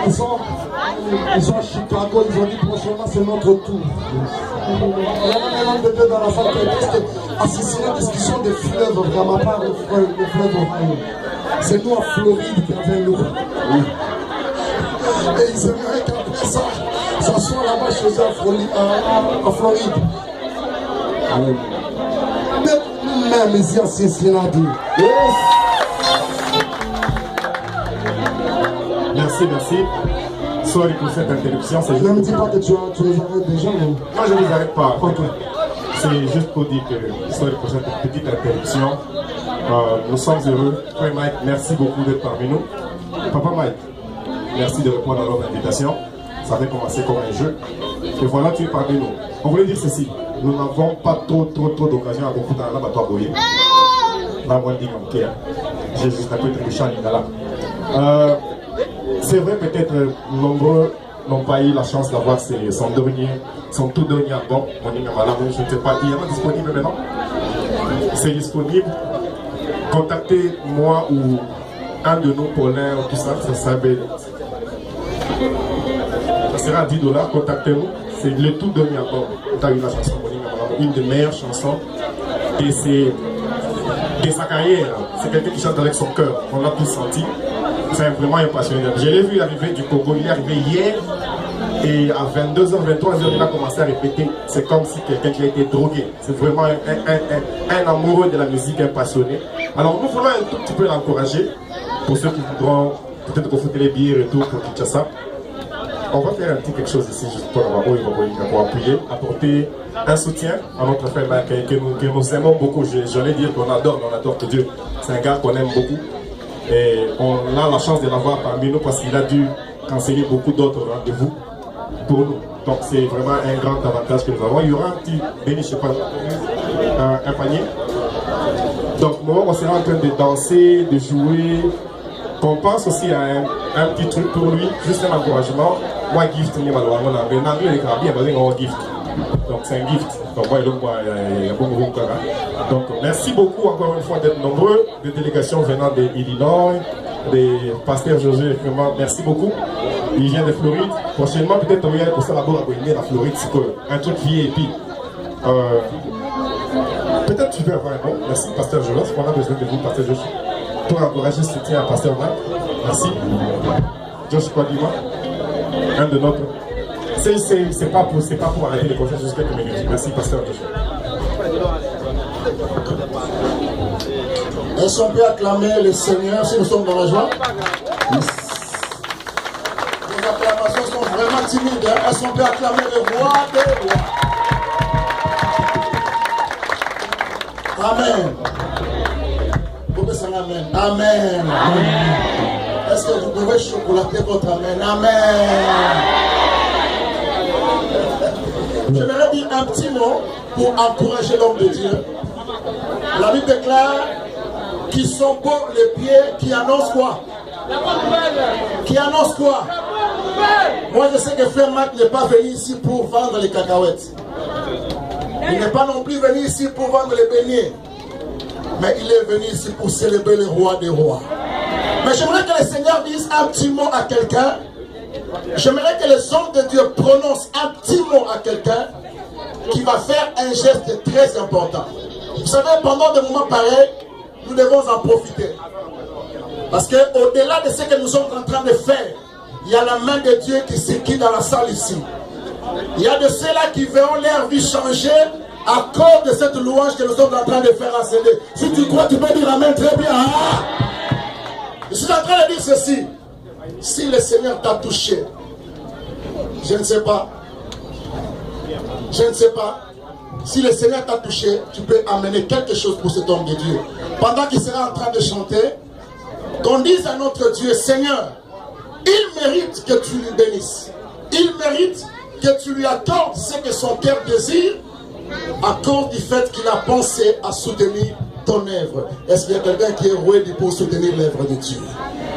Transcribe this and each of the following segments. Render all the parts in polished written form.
Ils sont à Chicago, ils ont dit prochainement c'est notre tour. Il y a un homme de Dieu dans la salle qui a dit assassiné discussion des fleuves, vraiment pas le fleuve Ohio. C'est nous en Floride qui avons l'eau. Et ils aimeraient qu'après ça soit là-bas chez eux en Floride. Même ici à Cincinnati. Yes. Merci. Sorry pour cette interruption. Ne me dis pas que tu les arrêtes déjà, non? Non, je ne les arrête pas. Ok. C'est juste pour dire que, sorry pour cette petite interruption. Nous sommes heureux. Frère Mike, merci beaucoup d'être parmi nous. Papa Mike, merci de répondre à notre invitation. Ça avait commencé comme un jeu. Et voilà, tu es parmi nous. On voulait dire ceci. Nous n'avons pas trop d'occasion à beaucoup dans l'abattoir Boyer. J'ai juste un peu trébuché en Lingala. C'est vrai, peut-être nombreux n'ont pas eu la chance d'avoir son tout dernier album. Je ne sais pas, il est disponible maintenant. C'est disponible. Contactez-moi ou un de nous, Paulin, tout ça, ça sera à 10 $. Contactez-nous. C'est le tout dernier album. Tu as eu la chanson, une des meilleures chansons de sa carrière. C'est quelqu'un qui chante avec son cœur. On l'a tous senti. C'est vraiment un passionné. Je l'ai vu arriver du Congo. Il est arrivé hier. Et à 22h, 23h, il a commencé à répéter. C'est comme si quelqu'un qui a été drogué. C'est vraiment un amoureux de la musique, un passionné. Alors nous voulons un tout petit peu l'encourager. Pour ceux qui voudront peut-être confronter les billets et tout pour Kinshasa. On va faire un petit quelque chose ici, juste pour appuyer, apporter un soutien à notre frère que nous aimons beaucoup. J'allais dire qu'on adore que Dieu. C'est un gars qu'on aime beaucoup. Et on a la chance de l'avoir parmi nous parce qu'il a dû canceller beaucoup d'autres rendez-vous pour nous. Donc c'est vraiment un grand avantage que nous avons. Il y aura un petit béni, je sais pas, un panier. Donc moi, on sera en train de danser, de jouer. On pense aussi à un petit truc pour lui, juste un encouragement. Moi, gift, donc c'est un gift. Donc merci beaucoup encore une fois d'être nombreux, des délégations venant de Illinois, des pasteurs José, vraiment merci beaucoup. Il vient de Floride. Prochainement, peut-être on vient pour ça là-bas à la Floride, c'est un truc VIP. Peut-être tu peux avoir un mot. Merci, pasteur Jolas. On a besoin de vous, pasteur Josh, pour encourager ce soutien à pasteur Marc. Merci. Josh Kwadima, un de notre. C'est pas pour arrêter les concerts, juste quelques minutes. Merci, pasteur Josh. Est-ce qu'on peut acclamer le Seigneur si nous sommes dans la joie? Yes. Les acclamations sont vraiment timides. Hein? Est-ce qu'on peut acclamer le roi des rois? Amen. Amen. Amen. Amen. Est-ce que vous pouvez chocolater votre amen? Amen. J'aimerais dire un petit mot pour encourager l'homme de Dieu. La Bible déclare qu'ils sont beaux les pieds qui annoncent quoi? Qui annoncent quoi? Moi je sais que Frère Marc n'est pas venu ici pour vendre les cacahuètes. Il n'est pas non plus venu ici pour vendre les beignets. Mais il est venu ici pour célébrer le roi des rois. Mais j'aimerais que le Seigneur dise un petit mot à quelqu'un. J'aimerais que les hommes de Dieu prononcent un petit mot à quelqu'un qui va faire un geste très important. Vous savez, pendant des moments pareils, nous devons en profiter. Parce qu'au-delà de ce que nous sommes en train de faire, il y a la main de Dieu qui circule dans la salle ici. Il y a de ceux-là qui verront leur vie changer à cause de cette louange que nous sommes en train de faire à CD. Si tu crois, tu peux dire amen très bien. Ah! Je suis en train de dire ceci. Si le Seigneur t'a touché, je ne sais pas. Je ne sais pas. Si le Seigneur t'a touché, tu peux amener quelque chose pour cet homme de Dieu. Pendant qu'il sera en train de chanter, qu'on dise à notre Dieu, Seigneur, il mérite que tu lui bénisses. Il mérite que tu lui accordes ce que son cœur désire à cause du fait qu'il a pensé à soutenir ton œuvre. Est-ce qu'il y a quelqu'un qui est ready pour soutenir l'œuvre de Dieu?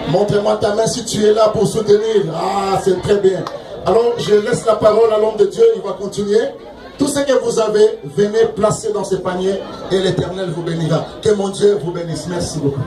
Montre-moi ta main si tu es là pour soutenir. Ah, c'est très bien. Alors, je laisse la parole à l'homme de Dieu. Il va continuer. Tout ce que vous avez, venez placer dans ce panier et l'Éternel vous bénira. Que mon Dieu vous bénisse. Merci beaucoup.